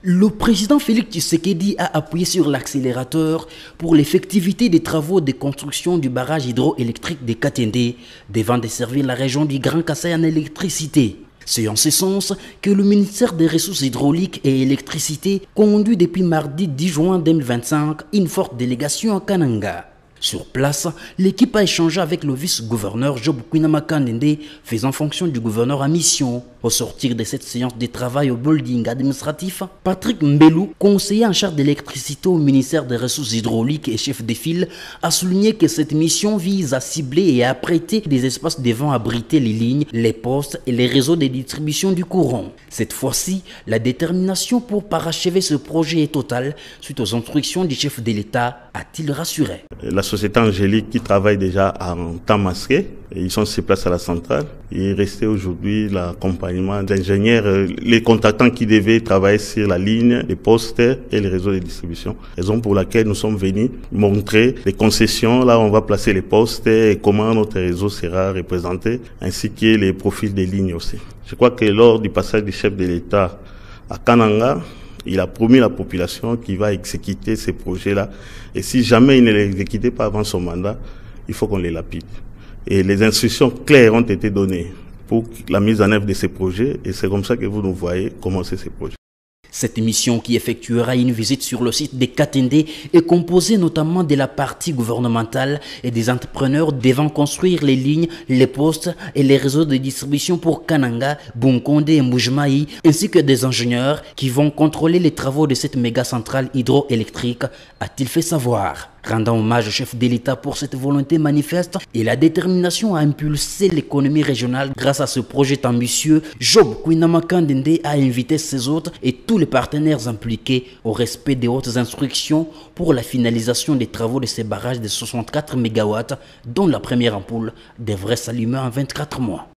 Le président Félix Tshisekedi a appuyé sur l'accélérateur pour l'effectivité des travaux de construction du barrage hydroélectrique de Katende, devant desservir la région du Grand Kassai en électricité. C'est en ce sens que le ministère des Ressources hydrauliques et électricité conduit depuis mardi 10 juin 2025 une forte délégation à Kananga. Sur place, l'équipe a échangé avec le vice-gouverneur Job Kouinamakandende, faisant fonction du gouverneur à mission. Au sortir de cette séance de travail au building administratif, Patrick Mbelou, conseiller en charge d'électricité au ministère des Ressources hydrauliques et chef de file, a souligné que cette mission vise à cibler et à prêter des espaces devant abriter les lignes, les postes et les réseaux de distribution du courant. Cette fois-ci, la détermination pour parachever ce projet est totale suite aux instructions du chef de l'État, a-t-il rassuré. La société Angélique qui travaille déjà en temps masqué, ils sont sur place à la centrale. Il restait aujourd'hui l'accompagnement d'ingénieurs, les contractants qui devaient travailler sur la ligne, les postes et les réseaux de distribution. Raison pour laquelle nous sommes venus montrer les concessions, là où on va placer les postes et comment notre réseau sera représenté, ainsi que les profils des lignes aussi. Je crois que lors du passage du chef de l'État à Kananga, il a promis la population qu'il va exécuter ces projets-là. Et si jamais il ne les exécutait pas avant son mandat, il faut qu'on les lapide. Et les instructions claires ont été données pour la mise en œuvre de ces projets. Et c'est comme ça que vous nous voyez commencer ces projets. Cette mission, qui effectuera une visite sur le site de Katende, est composée notamment de la partie gouvernementale et des entrepreneurs devant construire les lignes, les postes et les réseaux de distribution pour Kananga, Bunkonde et Mujmaï, ainsi que des ingénieurs qui vont contrôler les travaux de cette méga centrale hydroélectrique, a-t-il fait savoir. Rendant hommage au chef de l'État pour cette volonté manifeste et la détermination à impulser l'économie régionale grâce à ce projet ambitieux, Job Kouinamakandende a invité ses hôtes et tous les partenaires impliqués au respect des hautes instructions pour la finalisation des travaux de ces barrages de 64 MW, dont la première ampoule devrait s'allumer en 24 mois.